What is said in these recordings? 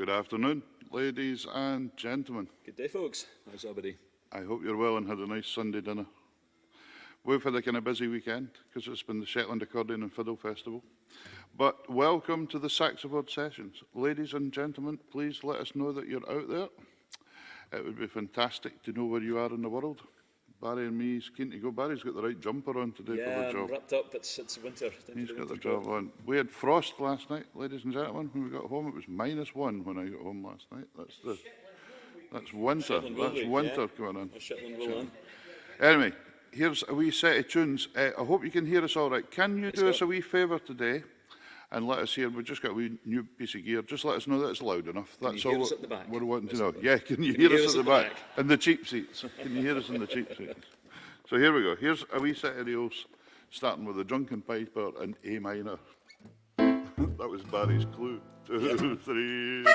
Good afternoon, ladies and gentlemen. Good day, folks. How's everybody? I hope you're well and had a nice Sunday dinner. We've had a kind of busy weekend because it's been the Shetland Accordion and Fiddle Festival. But welcome to the SaxaVord Sessions. Ladies and gentlemen, please let us know that you're out there. It would be fantastic to know where you are in the world. Barry and me is keen to go. Barry's got the right jumper on today for the job. I'm wrapped up. It's winter. He's got the job on. We had frost last night, ladies and gentlemen. When we got home, it was -1 when I got home last night. That's winter. That's winter coming on. Shetland roll on. Anyway, here's a wee set of tunes. I hope you can hear us all right. Can you do us a wee favour today and let us hear? We've just got a wee new piece of gear. Just let us know that it's loud enough. That's all we're wanting to know. Yeah, can you hear us at the back? In the cheap seats. Can you hear us in the cheap seats? So here we go. Here's a wee set of reels, starting with a drunken piper in A minor. That was Barry's clue. 2, 3.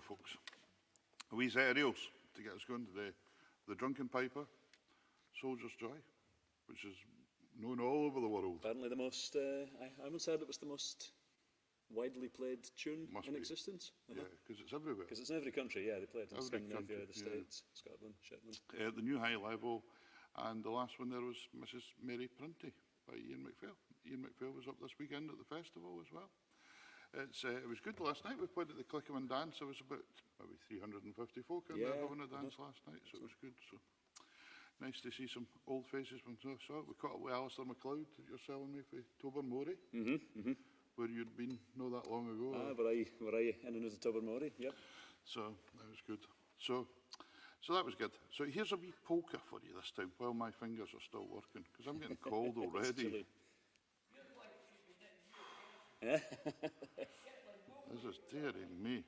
folks. A wee set of reels to get us going today. The Drunken Piper, Soldier's Joy, which is known all over the world. Apparently the most, I once heard it was the most widely played tune in existence. Yeah, because it's everywhere. Because it's in every country, yeah, they play it in Every Scandinavia, country, the States, Scotland, Shetland. The New High Level, and the last one there was Mrs. Mary Printy by Ian McPhail. Ian McPhail was up this weekend at the festival as well. It was good last night. We played at the Clickerman Dance. There was about maybe 350 folk in there having a dance last night, so it was good. So nice to see some old faces when I saw it. We caught up with Alistair MacLeod that you're selling me for Tobermory, where you'd been not that long ago. Were I in and out of Tobermory, yep. So that was good. So that was good. So here's a wee polka for you this time, while my fingers are still working, because I'm getting cold already. This is dearing me.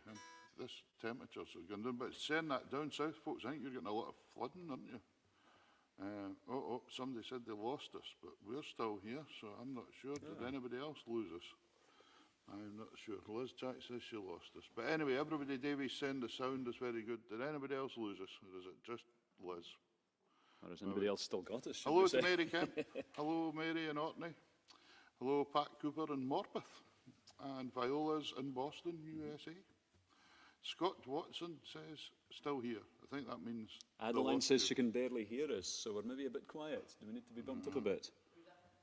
This temperature's going down, but send that down south, folks. I think you're getting a lot of flooding, aren't you? Somebody said they lost us, but we're still here, so I'm not sure. Did anybody else lose us? I'm not sure. Liz Jack says she lost us. But anyway, everybody, Davey, send the sound is very good. Did anybody else lose us, or is it just Liz? Or has anybody else still got us? Hello to Mary Kemp. Hello, Mary in Orkney. Hello, Pat Cooper in Morpeth. And Viola's in Boston, USA. Scott Watson says, still here. I think that means... Adeline says she can barely hear us, so we're maybe a bit quiet. Do we need to be bumped up a bit?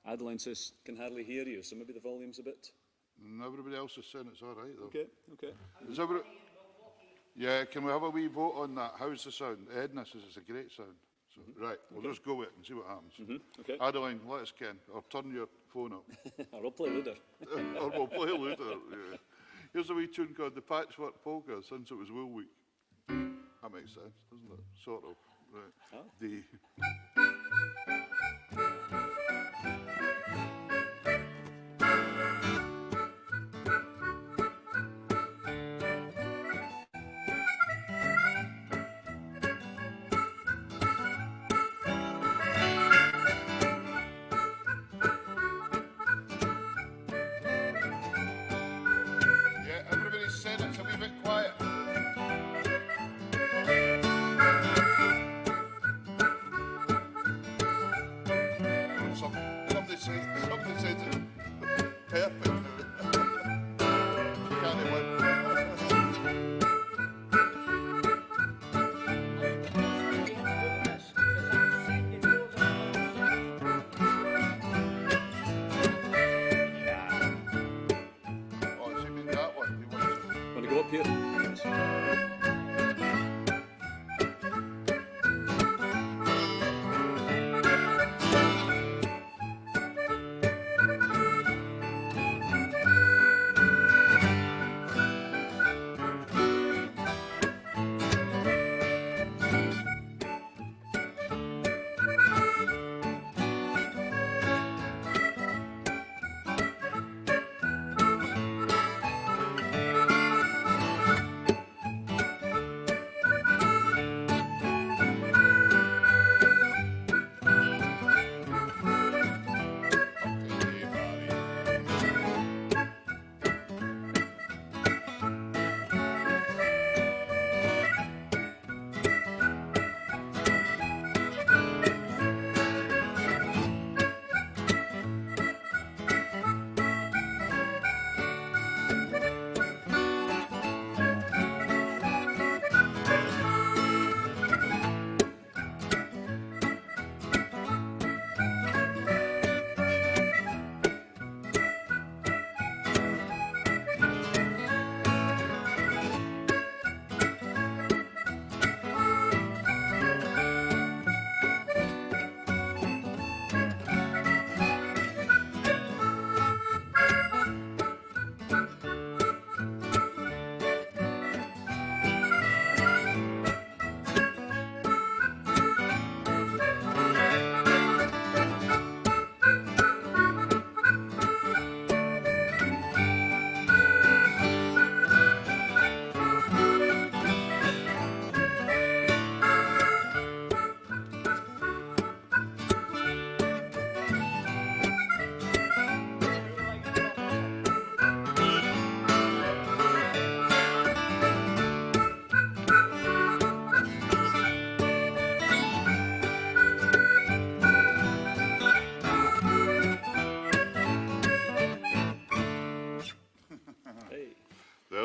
Adeline says, can hardly hear you, so maybe the volume's a bit... And everybody else is saying it's all right, though. Okay. Is everybody... Yeah, can we have a wee vote on that? How's the sound? Edna says it's a great sound. So, right, we'll just go with it and see what happens. Okay. Adeline, let us ken, or turn your phone up. Or we'll play Luder. Or we'll play Luder, yeah. Here's a wee tune called The Patchwork Polka, since it was Wool Week. That makes sense, doesn't it? Sort of. Right.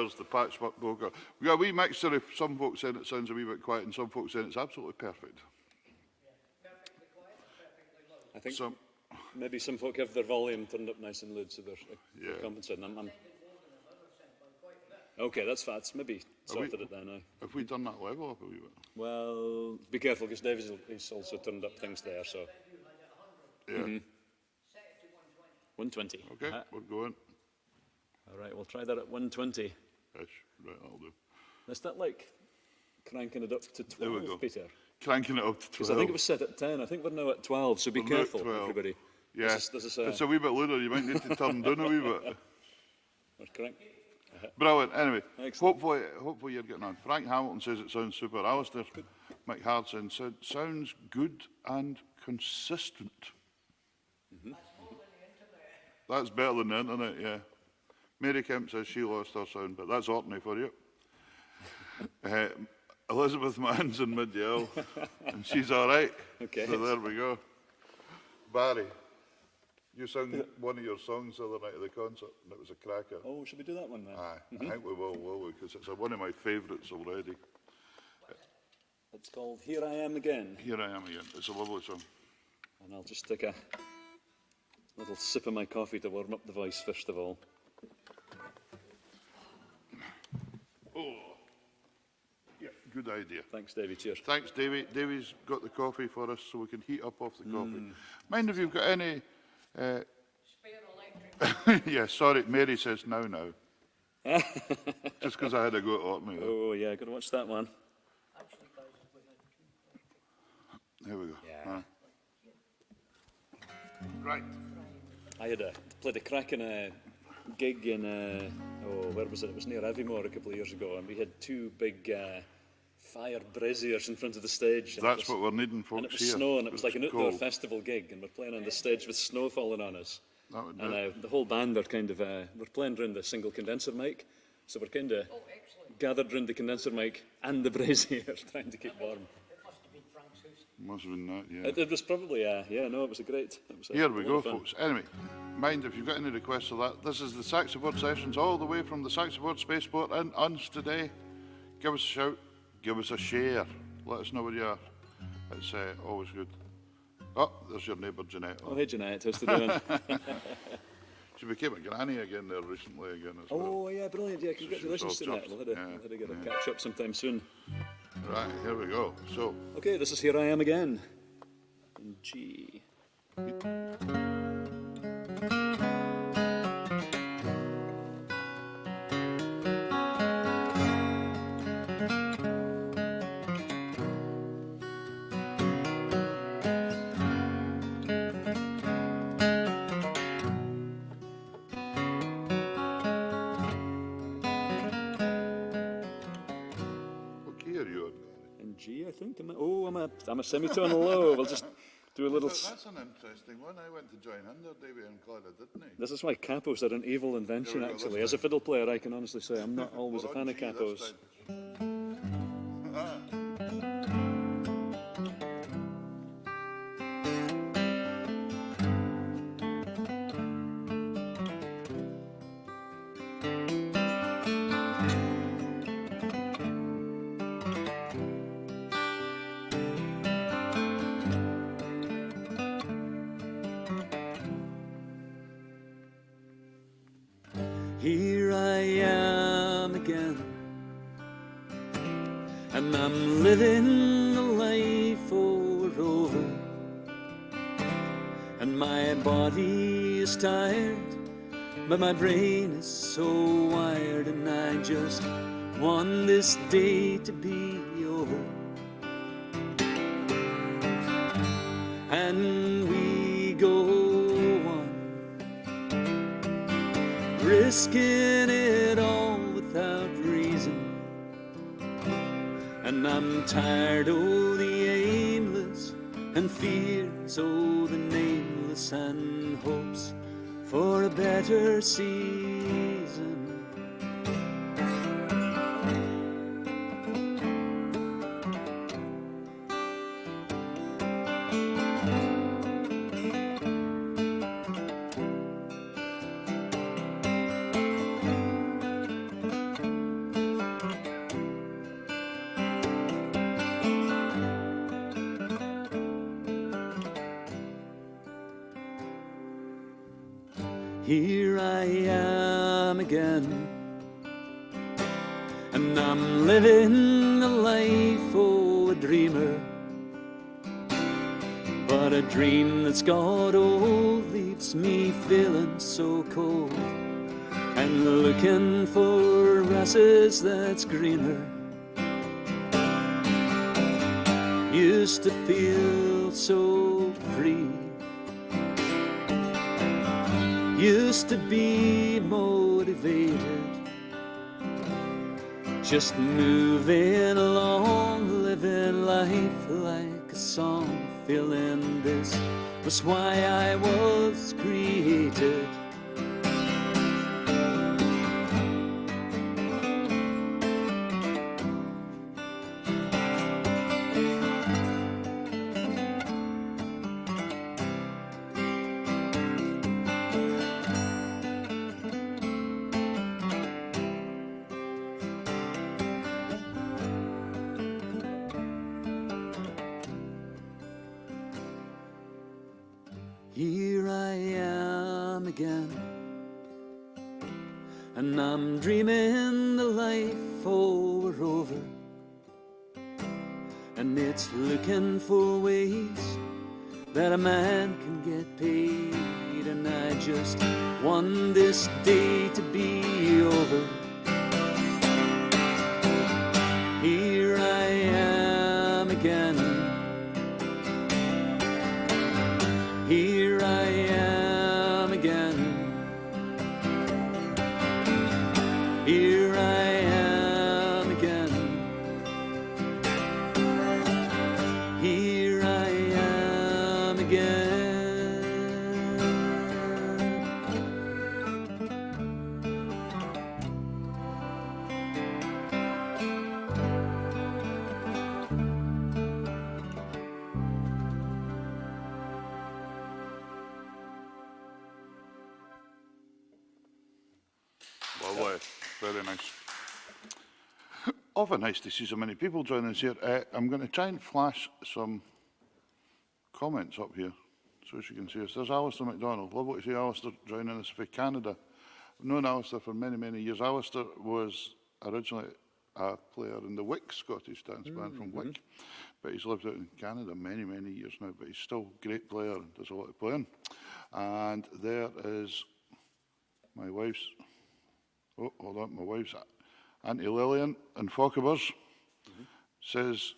there's the patchwork poker. We got a wee mixture of some folks saying it sounds a wee bit quiet and some folks saying it's absolutely perfect. I think maybe some folk have their volume turned up nice and loud, so they're compensating. Okay, that's fine. It's maybe sorted it there now. Have we done that level up a wee bit? Well, be careful, because David's he's also turned up things there, so. Yeah. 120. Okay, we're going. All right, we'll try that at 120. Ish. Right, that'll do. Is that like cranking it up to 12, There we go. Peter? Cranking it up to 12. Because I think it was set at 10. I think we're now at 12, so be careful, everybody. Yeah, it's a wee bit louder. You might need to turn down a wee bit. That's correct. Brilliant. Anyway, Excellent. hopefully you're getting on. Frank Hamilton says it sounds super. Alistair McHardson said sounds good and consistent. That's better than the internet, yeah. Mary Kemp says she lost her sound, but that's Orkney for you. Elizabeth Mann's in mid-yell, and she's all right. Okay. So there we go. Barry, you sang one of your songs the other night at the concert, and it was a cracker. Oh, should we do that one then? Aye, I think we will we? Because it's one of my favourites already. It's called Here I Am Again. Here I Am Again. It's a lovely song. And I'll just take a little sip of my coffee to warm up the voice first of all. Oh, yeah, good idea. Thanks, Davy. Cheers. Thanks, Davy. Davy's got the coffee for us, so we can heat up off the coffee. Mind if you've got any... Spare electric. yeah, sorry, Mary says now. Just because I had to go to Orkney. Oh, yeah, got to watch that one. Here we go. Yeah. Right. I had played a cracking gig in, where was it? It was near Aviemore a couple of years ago, and we had two big fire braziers in front of the stage. That's what we're needing, folks. And it was here. snow, and it was like an outdoor cold. festival gig, and we're playing on the stage with snow falling on us. That would do And it. the whole band are kind of, we're playing around the single condenser mic, so we're kind of gathered around the condenser mic and the brazier trying to keep warm. It must have been Frank's house. Must have been that, yeah. It was probably, it was a great. It was Here we a go, lot of fun. folks. Anyway, mind if you've got any requests of that. This is the SaxaVord Sessions, all the way from the SaxaVord Spaceport in Uns today. Give us a shout, give us a share. Let us know where you are. It's always good. Oh, there's your neighbour Jeanette. Oh, hey Jeanette, how's it doing? She became a granny again there recently again as well. Oh, yeah, brilliant. Yeah, congratulations So to she that. was We'll all have to get a catch up sometime soon. Right, here we go. So, Okay, this is Here I Am Again. In G. what key are you on? In G, I think. I'm a semitone low. We'll just do a little. That's an interesting one. I went to join in there, Davy and Clara, didn't he? This is why capos are an evil invention, There we go, actually. this As a fiddle player, I can honestly say I'm not always a We're fan on of G this capos. Here I am again, and I'm living the life over, and my body is tired, but my brain is so wired, and I just want this day to be over. And we go on, risking it all without reason. And I'm tired of the aimless, and fears of the nameless, and hopes for a better season. Here I am again, and I'm living the life of a dreamer. But a dream that's got old leaves me feeling so cold, and looking for grasses that's greener. Used to feel so free, used to be motivated, just moving along, living life like a song. Feeling this was why I was created. Here I am again, and I'm dreaming the life over, and it's looking for ways that a man can get paid, and I just want this day to be over. Here I am again, here I am again, here I am again, here I am again. Lovely, very nice. Often nice to see so many people joining us here. I'm going to try and flash some comments up here so as you can see us. There's Alistair MacDonald. Lovely to see Alistair joining us from Canada. I've known Alistair for many, many years. Alistair was originally a player in the Wick Scottish dance band from Wick, but he's lived out in Canada many, many years now, but he's still a great player and does a lot of playing. And there is my wife's, oh, hold on, my wife's Auntie Lillian in Fochabers says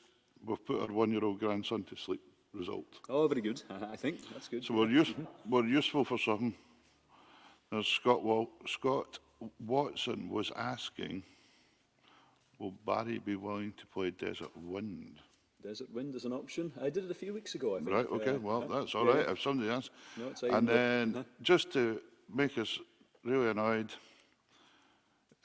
we've put our 1-year-old grandson to sleep. Result. Oh, very good. I think that's good. So we're useful for something. There's Scott Watson was asking, will Barry be willing to play Desert Wind? Desert Wind is an option. I did it a few weeks ago, I think. Right, okay, well, that's all right, if somebody asks. No, it's and then, just to make us really annoyed,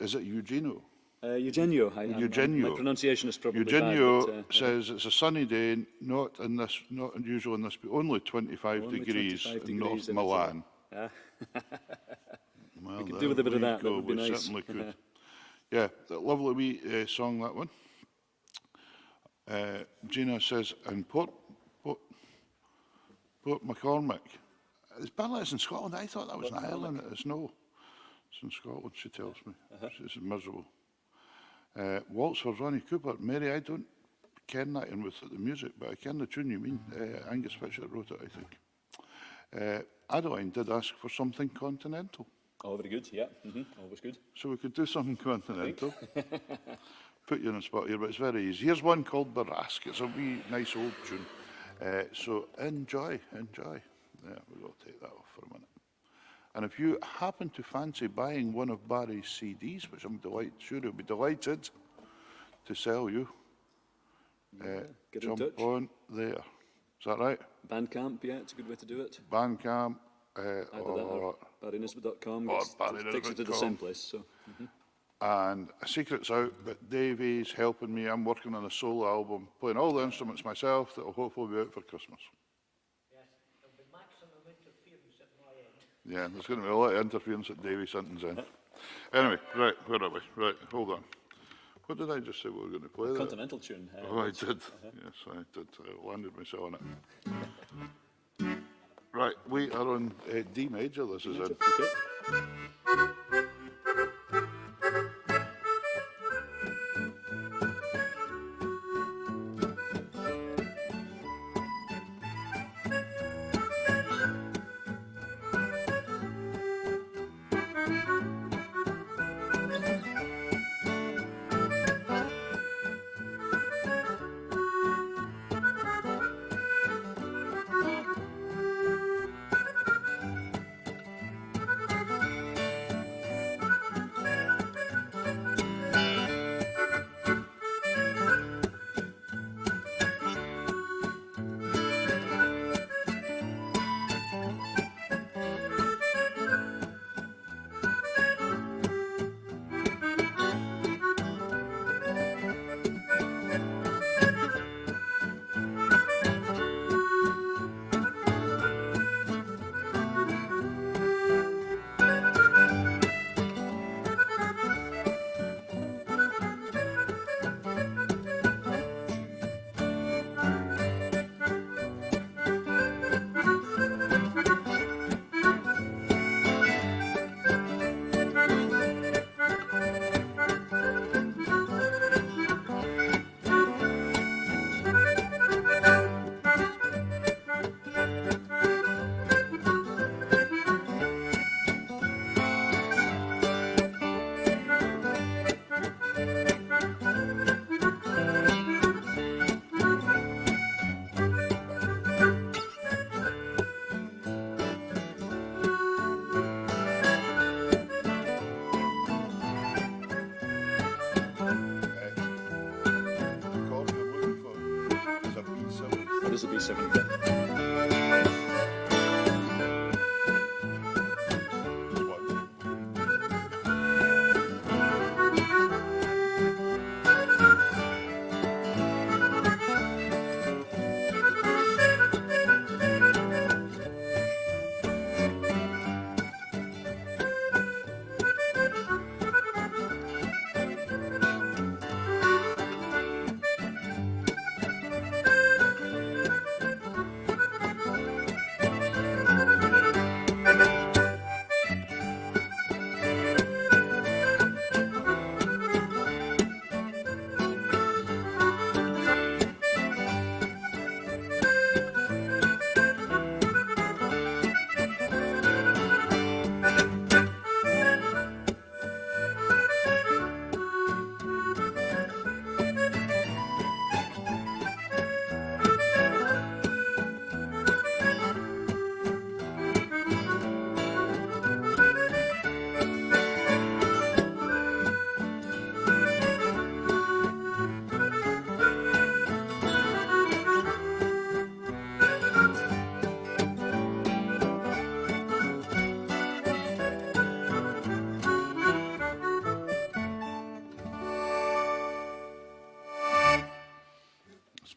is it Eugenio? Eugenio. Eugenio. My pronunciation is probably Eugenio bad, but, says it's a sunny day, not unusual in this, but only 25 degrees in North Milan. Ah. Well, We could do with a bit of that. That would be nice. Certainly could. Yeah, that lovely wee song, that one. Gina says, in Port McCormick. It's apparently it's in Scotland. I thought that was in Ireland. It's no. It's in Scotland, she tells me. It's miserable. Waltz for Ronnie Cooper. Mary, I don't ken that in with the music, but I ken the tune you mean. Angus Fisher wrote it, I think. Adeline did ask for something continental. Oh, very good, yeah. Always good. So we could do something continental. Put you on the spot here, but it's very easy. Here's one called Barask. It's a wee, nice old tune. So enjoy. Yeah, we'll take that off for a minute. And if you happen to fancy buying one of Barry's CDs, which I'm sure he'll be delighted to sell you, jump on there. Is that right? Bandcamp, yeah, it's a good way to do it. Bandcamp. or barrynisbet.com takes you to the same place. So. And a secret's out, but Davey's helping me. I'm working on a solo album, playing all the instruments myself, that will hopefully be out for Christmas. Yes, there'll be maximum interference at my end. Yeah, there's going to be a lot of interference at Davey sentence in. Anyway, right, where are we? Right, hold on. What did I just say we were going to play? Continental tune. Oh, I did. Yes, I did. I landed myself on it. Right, we are on D major. This is it. Okay. Is a B7.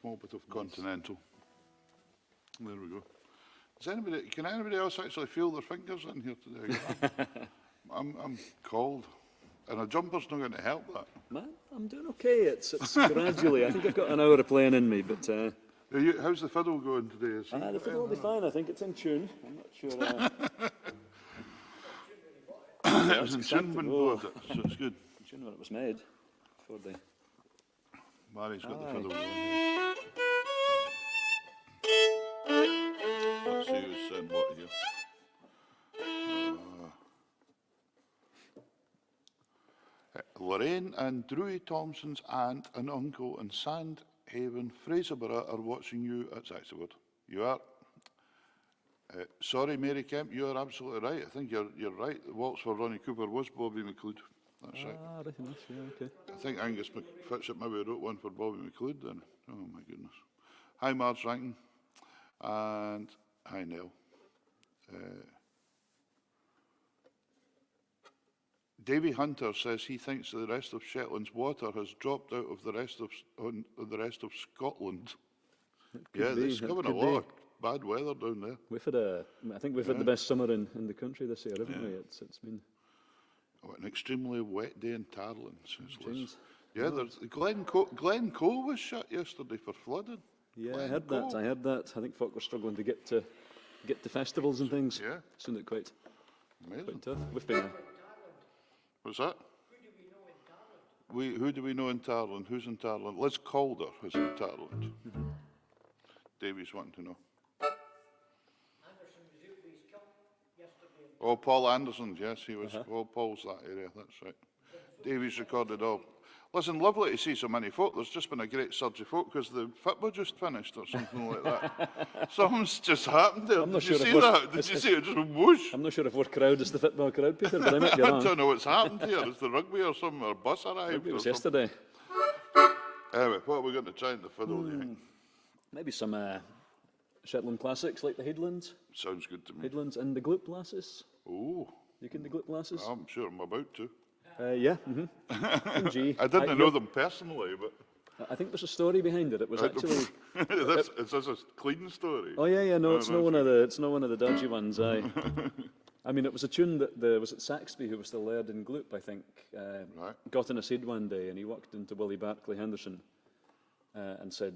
Small bit of continental. There we go. Can anybody else actually feel their fingers in here today? I'm cold, and a jumper's not going to help that. Man, I'm doing okay. It's gradually. I think I've got an hour of playing in me, but how's the fiddle going today? the fiddle will be fine. I think it's in tune. I'm not sure. It was in tune when bought it, so it's good. In tune when it was made. Before they. Mary's got the fiddle going. Let's see who's saying what here. Lorraine and Drewy Thompson's aunt and uncle in Sandhaven, Fraserburgh, are watching you at SaxaVord. You are. Sorry, Mary Kemp, you are absolutely right. I think you're right. The waltz for Ronnie Cooper was Bobby McLeod. That's right. Ah, right enough. Yeah, okay. I think Angus Fitchett maybe wrote one for Bobby McLeod then. Oh my goodness. Hi Marge Rankin and hi Nell. Davy Hunter says he thinks the rest of Shetland's water has dropped out of the rest of Scotland. Yeah, there's coming a lot of bad weather down there. We've had I think we've had the best summer in the country this year, haven't we? It's been an extremely wet day in Tarlin. Yeah, there's Glen Cove was shut yesterday for flooding. Yeah, I heard that. I think folk were struggling to get to festivals and things. Yeah, sounded quite Amazing. Quite tough. We've been. What's that? Who do we know in Tarland? Who's in Tarland? Liz Calder is in Tarland. Davy's wanting to know. Anderson was out with his kilt yesterday. Oh, Paul Anderson, yes, he was. Oh, Paul's that area, that's right. Davy's recorded all. Listen, lovely to see so many folk. There's just been a great surge of folk because the football just finished or something like that. Something's just happened there. I'm not Did you sure see if that? Did you see it? Just whoosh. I'm not sure if we're crowd is the football crowd, Peter, but I might be I wrong. don't know what's happened here. Is the rugby or something, or bus arrived? It was or something? yesterday. Anyway, what are we going to try in the fiddle, do you think? Maybe some Shetland classics like the Headlands. Sounds good to me. Headlands and the Gloop Lasses. Oh, You can the Gloop Lasses? I'm sure I'm about to. Yeah. Mm-hmm. G. I didn't know them personally, but I think there's a story behind it. It was actually. is this a clean story? Oh yeah. No, it's not one of the. It's not one of the dodgy ones. Aye. I mean, it was a tune that was it Saxby, who was the laird in Gloop, I think, Right. got in his head one day, and he walked into Willie Barclay Henderson and said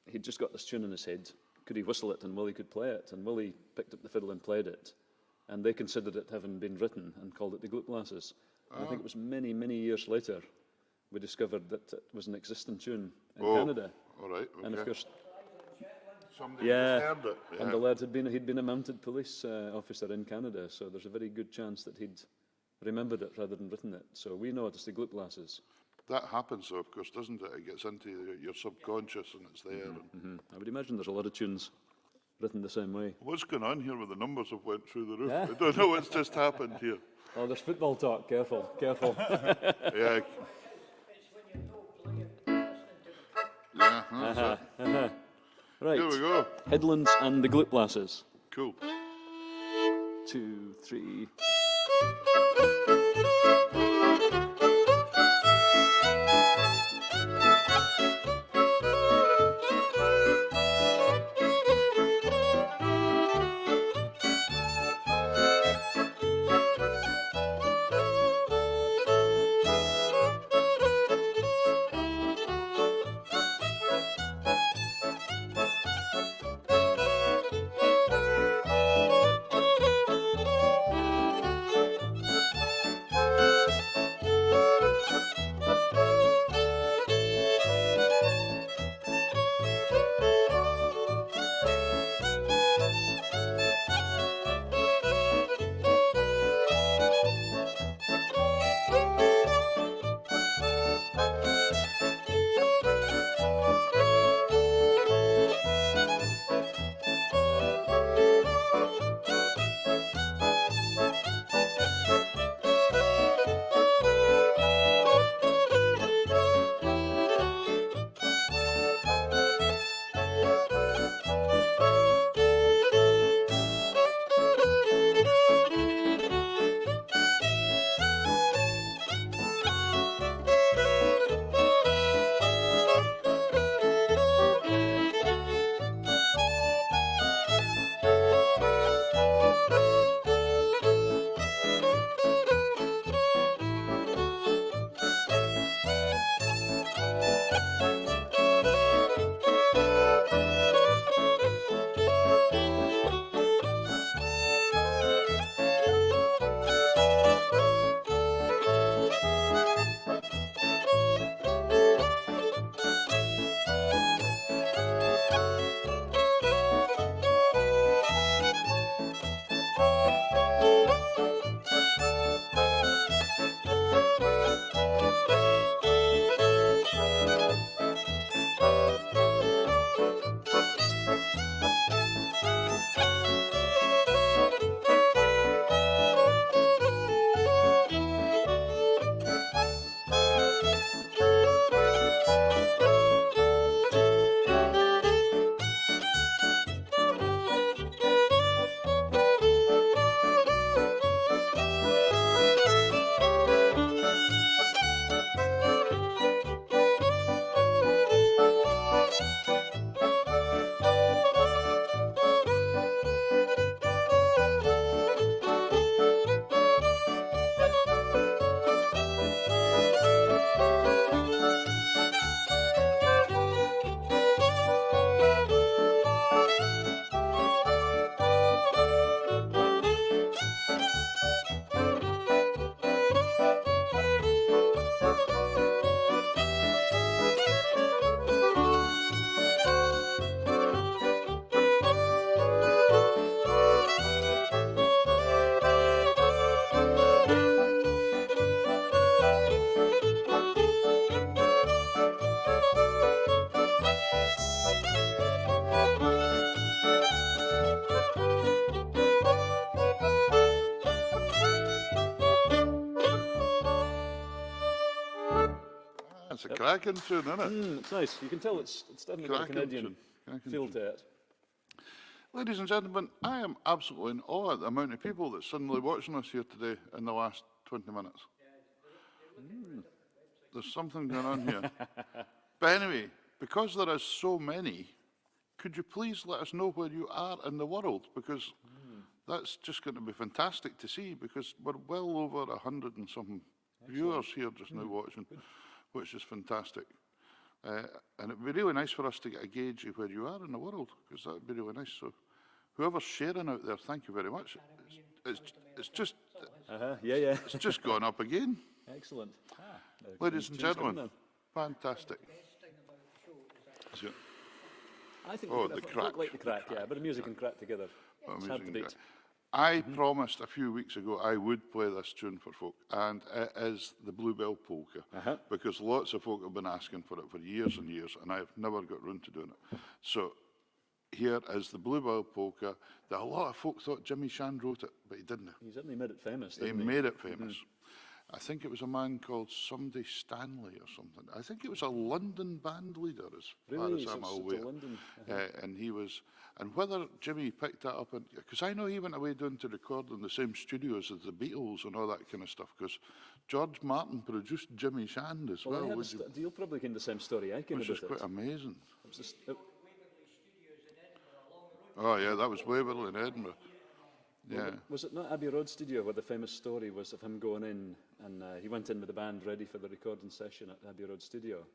he'd just got this tune in his head. Could he whistle it, and Willie could play it? And Willie picked up the fiddle and played it, and they considered it having been written and called it the Gloop Lasses. And I think it was many, many years later we discovered that it was an existing tune in Canada. All right. Okay. And of course, Somebody yeah, just heard it. Yeah. and the lad he'd been a mounted police officer in Canada, so there's a very good chance that he'd remembered it rather than written it. So we know it as the Gloop Lasses. That happens, though, of course, doesn't it? It gets into your subconscious and it's there. And I would imagine there's a lot of tunes written the same way. what's going on here with the numbers have went through the roof? I don't know what's just happened here. Oh, there's football talk. Careful, careful. Yeah, It's when you're not playing, listening to the yeah, that's it. Right. Here we go. Headlands and the Gloop Lasses. Cool. 2, 3. Cracking tune, isn't it? It's nice. You can tell it's definitely got a Canadian feel to it. Ladies and gentlemen, I am absolutely in awe at the amount of people that's suddenly watching us here today in the last 20 minutes. There's something going on here. But anyway, because there is so many, could you please let us know where you are in the world? Because that's just going to be fantastic to see, because we're well over 100 and something viewers here just now watching, which is fantastic. And it'd be really nice for us to get a gauge of where you are in the world, because that would be really nice. So whoever's sharing out there, thank you very much. It's just it's just gone up again. Excellent. Ladies and gentlemen, fantastic. So, I think the crack. like the crack, yeah, a bit of music and crack together. It's hard to beat. I promised a few weeks ago I would play this tune for folk, and it is the Bluebell Polka, because lots of folk have been asking for it for years and years, and I've never got round to doing it. So here is the Bluebell Polka that a lot of folk thought Jimmy Shand wrote it, but he didn't. He certainly made it famous, He made it famous. I think it was a man called Somebody Stanley or something. I think it was a London band leader, as far as I'm aware. And he was, and whether Jimmy picked that up, because I know he went away down to record in the same studios as the Beatles and all that kind of stuff, because George Martin produced Jimmy Shand as well. You'll probably get the same story I can about it. Which is quite amazing. It Oh yeah, that was Waverley in Edinburgh. Yeah. Was it not Abbey Road Studio where the famous story was of him going in and he went in with the band ready for the recording session at Abbey Road Studio,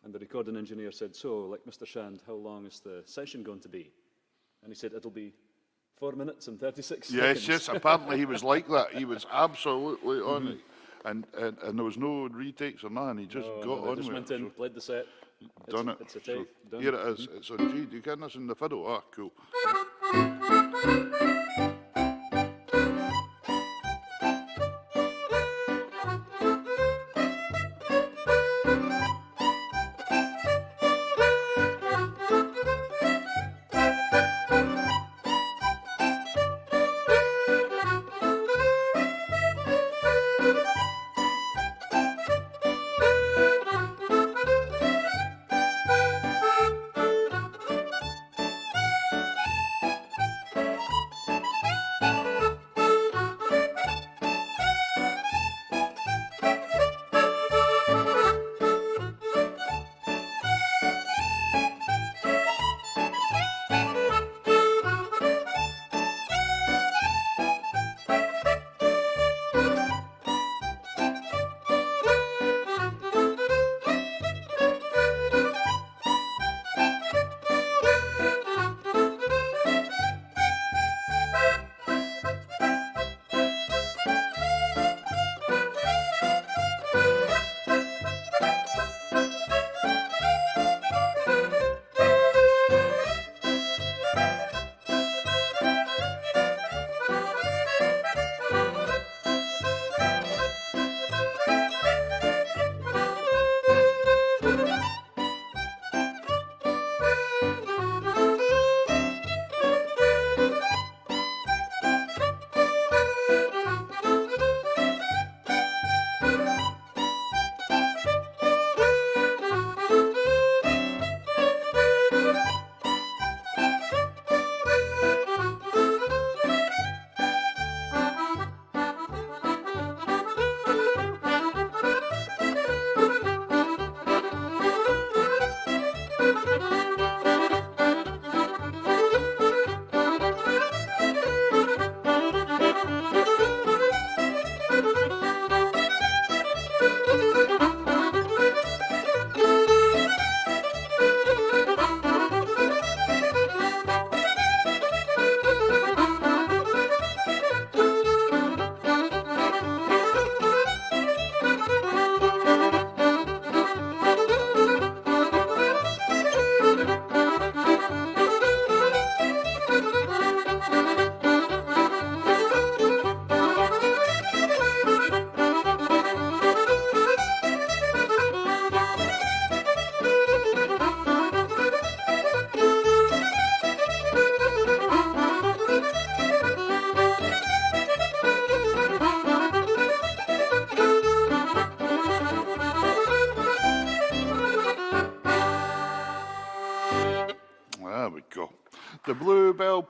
and the recording engineer said, "So, like Mr. Shand, how long is the session going to be?" And he said, "It'll be 4 minutes and 36 seconds." Yes, apparently he was like that. He was absolutely on it. And there was no retakes or nothing. He just got on just with went it. in, played the set. Done it. It's a take. So here it is. It's on G. Do you get this in the fiddle? Ah, cool.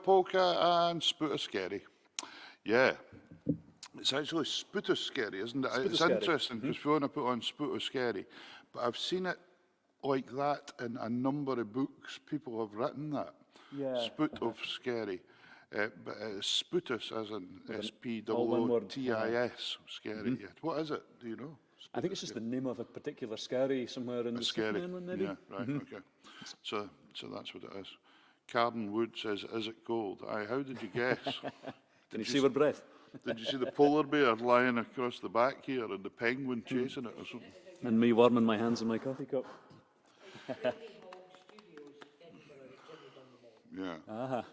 polka and Spooter Scary. Yeah. It's actually Spooter Scary, isn't it? It's Scary. interesting because Fiona put on Spooter Scary, but I've seen it like that in a number of books. People have written that. Yeah. Spoot of Scary. But Spootus as in all one word. S-P-O-O-T-I-S, Scary. Yeah. What is it? Do you know? I think it's just the name of a particular scary somewhere in the South Mainland, maybe. Yeah, right, okay. So that's what it is. Carden Wood says, is it cold? Aye, how did you guess? Can you see her breath? Did you see the polar bear lying across the back here and the penguin chasing it or something? And me warming my hands in my coffee cup. Yeah. Aha.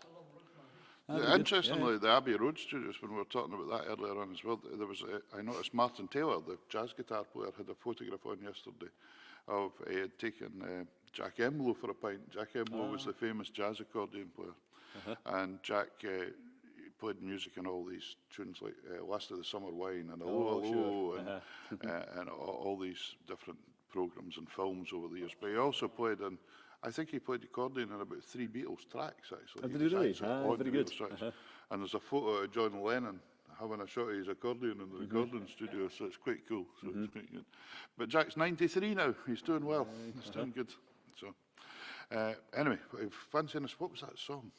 Interestingly, the Abbey Road Studios, when we were talking about that earlier on as well, there was I noticed Martin Taylor, the jazz guitar player, had a photograph on yesterday of he had taken Jack Emlow for a pint. Jack Emlow was the famous jazz accordion player, and Jack played music in all these tunes like Last of the Summer Wine and Hello, and all these different programs and films over the years. But he also played in, I think he played accordion in about 3 Beatles tracks, actually. Oh, did he really? Very good. And there's a photo of John Lennon having a shot of his accordion in the recording studio, so it's quite cool. So it's quite good. But Jack's 93 now. He's doing well. He's doing good. So anyway, fancy us, what was that song?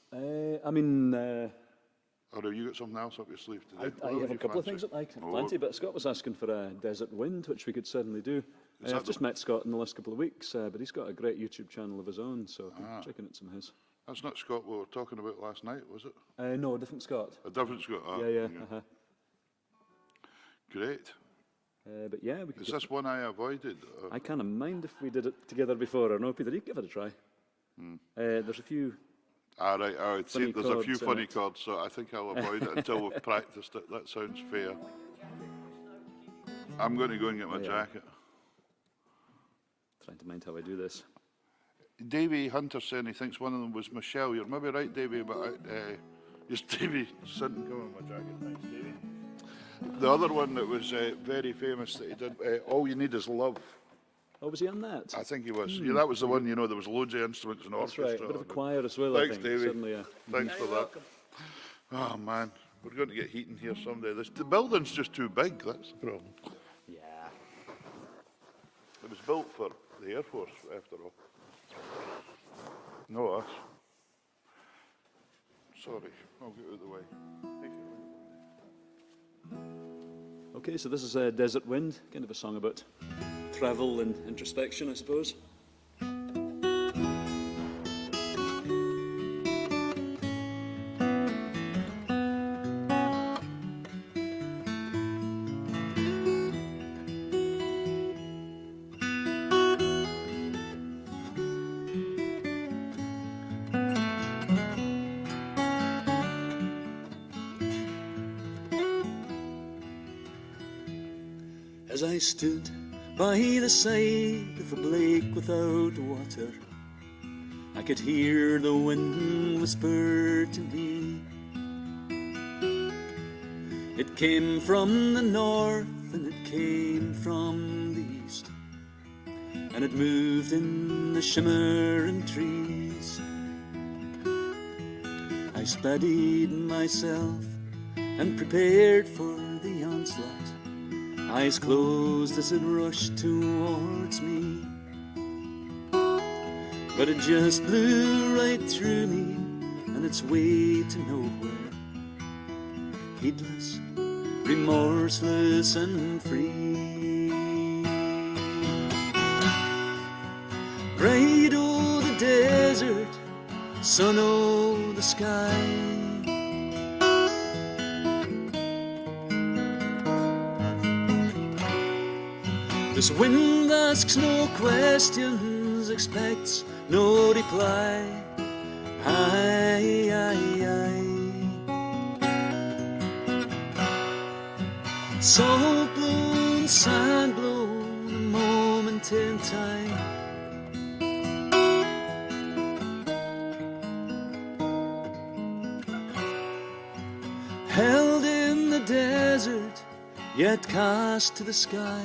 Or have you got something else up your sleeve today? I have a couple of things that I can plenty, but Scott was asking for a Desert Wind, which we could certainly do. I've just met Scott in the last couple of weeks, but he's got a great YouTube channel of his own, so I'm checking out some of his. That's not Scott we were talking about last night, was it? No, a different Scott. A different Scott? Yeah. Great. But yeah, we could. Is this one I avoided? I can't mind if we did it together before or no. Peter, you give it a try. There's a few. Right, I would see there's a few funny chords, so I think I'll avoid it until we've practiced it. That sounds fair. I'm going to go and get my jacket. Trying to mind how I do this. Davey Hunter saying he thinks one of them was Michelle. You're maybe right, Davey, but yes, Davey Sinton, come on, my jacket. Thanks, Davey. The other one that was very famous that he did, All You Need Is Love. Oh, was he on that? I think he was. Yeah, that was the one, there was loads of instruments and orchestra. That's right, a bit of a choir as well, Thanks, I think. Davey. Certainly, Thanks for that. Oh, man, we're going to get heat in here someday. The building's just too big, that's the problem. Yeah. It was built for the Air Force, after all. No us. Sorry, I'll get out of the way. Okay, so this is Desert Wind, kind of a song about travel and introspection, I suppose. As I stood by the side of a lake without water, I could hear the wind whisper to me. It came from the north and it came from the east, and it moved in the shimmering trees. I steadied myself and prepared for the onslaught, eyes closed as it rushed towards me. But it just blew right through me on its way to nowhere, heedless, remorseless and free. Bright o'er the desert, sun o'er the sky, this wind asks no questions, expects no reply. Aye, aye, aye. Salt blown, sand blown, a moment in time. Held in the desert, yet cast to the sky.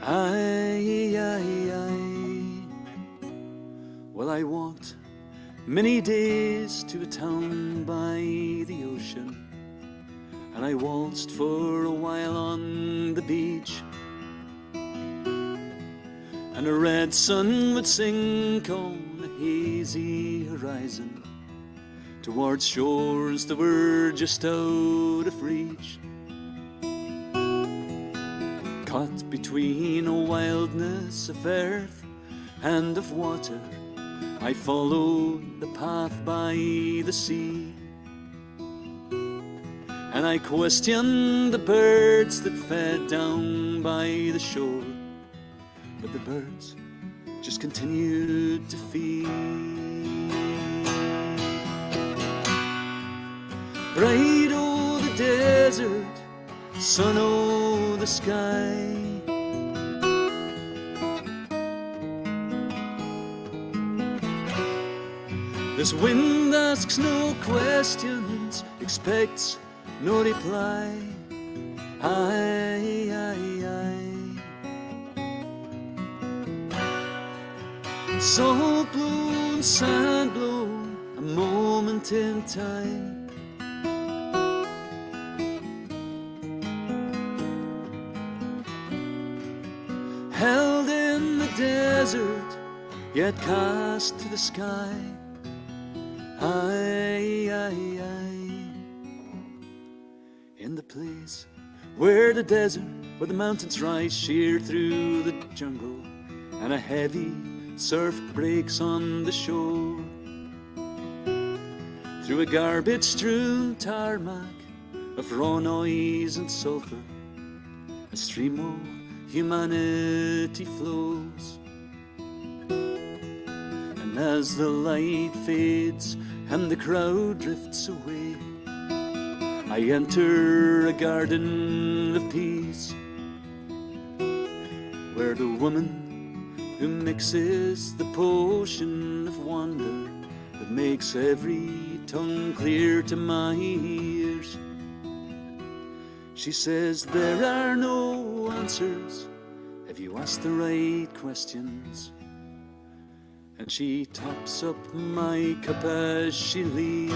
Aye, aye, aye. Well, I walked many days to a town by the ocean, and I waltzed for a while on the beach, and a red sun would sink on a hazy horizon towards shores that were just out of reach. Caught between a wildness of earth and of water, I followed the path by the sea, and I questioned the birds that fed down by the shore, but the birds just continued to feed. Bright o'er the desert, sun o'er the sky, this wind asks no questions, expects no reply. Aye, aye, aye. Salt blown, sand blown, a moment in time. Held in the desert, yet cast to the sky. Aye, aye, aye. In the place where the desert, where the mountains rise sheer through the jungle, and a heavy surf breaks on the shore, through a garbage-strewn tarmac of raw noise and sulphur, a stream of humanity flows. And as the light fades and the crowd drifts away, I enter a garden of peace, where the woman who mixes the potion of wonder that makes every tongue clear to my ears, she says there are no answers if you ask the right questions. And she tops up my cup as she leaves.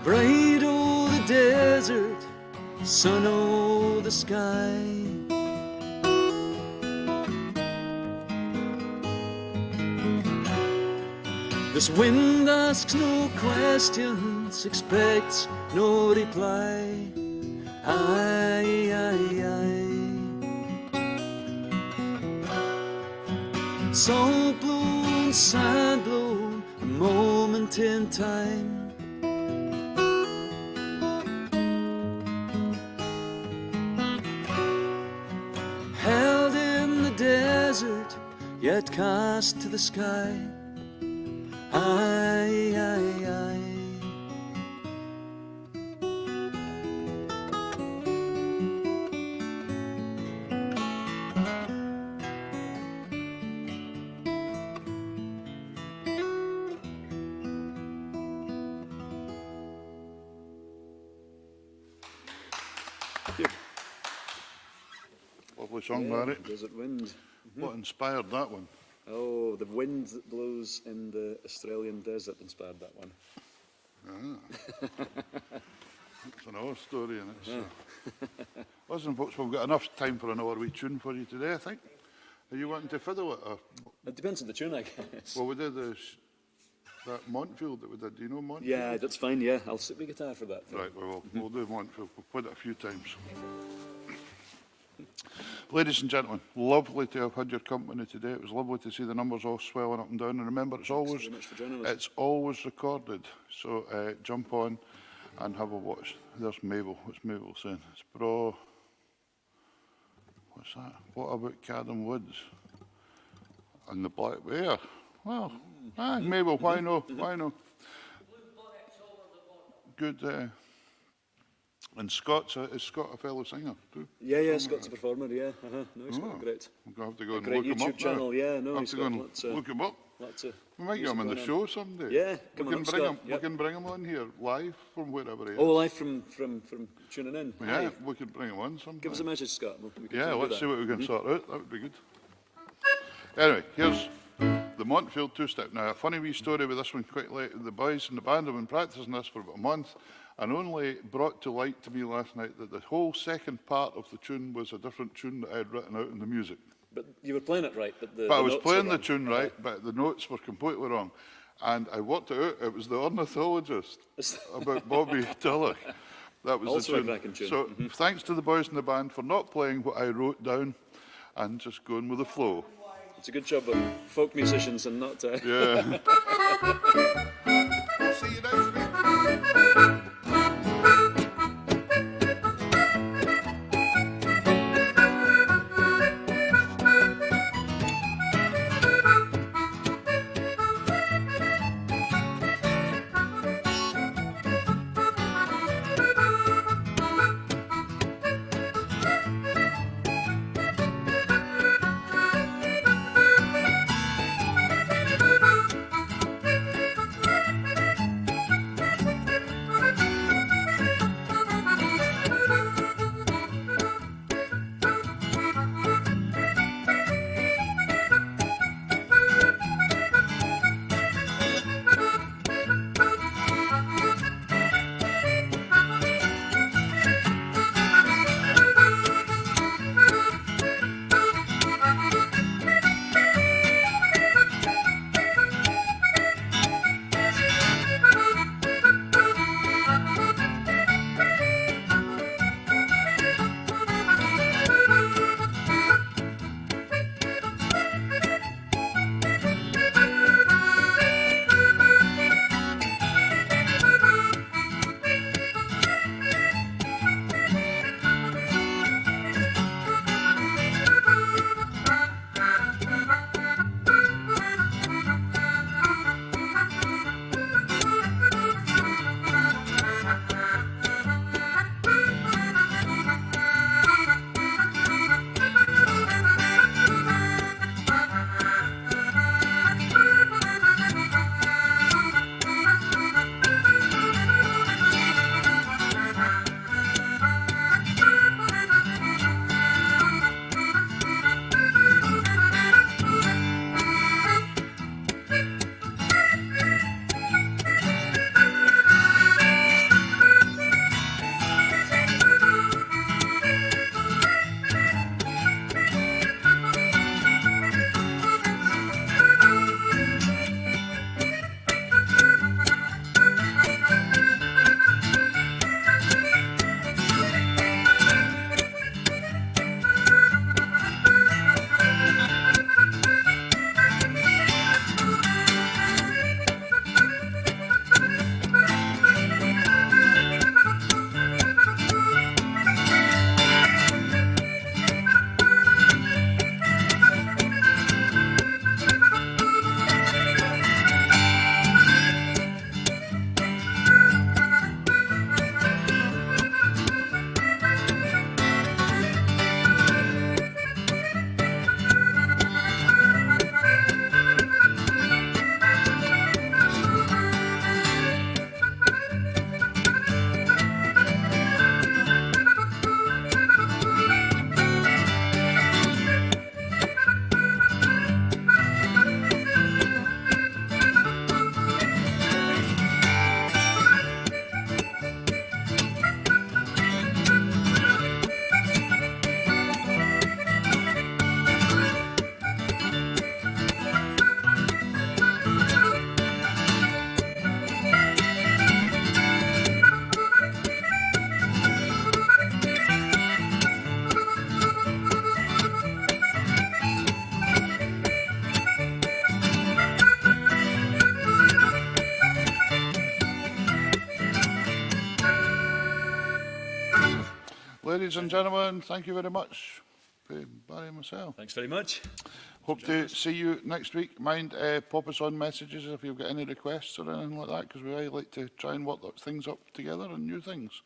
Bright o'er the desert, sun o'er the sky, this wind asks no questions, expects no reply. Aye, aye, aye. Salt blown, sand blown, a moment in time. Held in the desert, yet cast to the sky. Aye, aye, aye. Lovely song, Barry. Desert Wind. What inspired that one? Oh, the wind that blows in the Australian desert inspired that one. It's another story, and it's. Listen, folks, we've got enough time for another wee tune for you today, I think. Are you wanting to fiddle it? Or? It depends on the tune, I guess. Well, we did that Montfield that we did. Do you know Montfield? Yeah, that's fine, yeah. I'll sit my guitar for that. Right, we'll do Montfield. We'll play it a few times. Ladies and gentlemen, lovely to have had your company today. It was lovely to see the numbers all swelling up and down. And remember, it's always recorded. So jump on and have a watch. There's Mabel. What's Mabel saying? It's bro. What's that? What about Cadden Woods and the Black Bear? Well, Mabel, why no? Why no? Good. And is Scott a fellow singer too? Yeah, Scott's a performer, yeah. No, he's got great. We're going to have to go and great look him up YouTube channel, now. yeah. No, Have to go and look him up. We might get him on the show someday. Yeah, come on, Scott. We can bring him on here live from wherever he is. Oh, live from tuning in. Yeah, we could bring him on sometime. Give us a message, Scott. Yeah, let's see what we can sort out. That would be good. Anyway, here's the Montfield two-step. Now, a funny wee story with this one quite late. The boys in the band have been practising this for about a month and only brought to light to me last night that the whole second part of the tune was a different tune that I had written out in the music. But you were playing it right, but I was notes playing were the wrong. tune right, but the notes were completely wrong. And I worked it out. It was the ornithologist about Bobby Tulloch. That was Also the a tune. cracking tune. So thanks to the boys in the band for not playing what I wrote down and just going with the flow. It's a good job of folk musicians and not... Yeah. See you next week. Ladies and gentlemen, thank you very much. Barry and myself. Thanks very much. Hope to see you next week. Mind, pop us on messages if you've got any requests or anything like that, because we really like to try and work things up together and new things.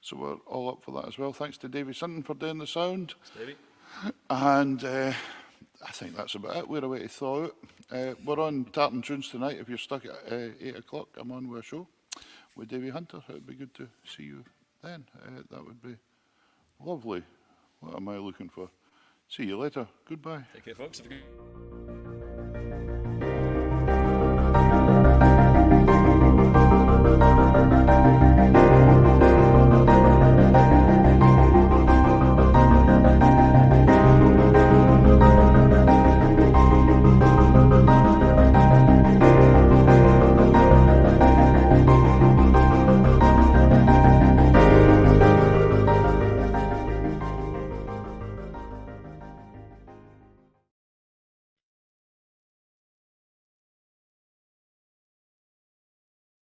So we're all up for that as well. Thanks to Davy Sinton for doing the sound. Thanks, Davy. And I think that's about it. We're away to thaw out. We're on Tartan Tunes tonight. If you're stuck at 8 o'clock, I'm on with a show with Davy Hunter. It would be good to see you then. That would be lovely. What am I looking for? See you later. Goodbye. Take care, folks. Have a good...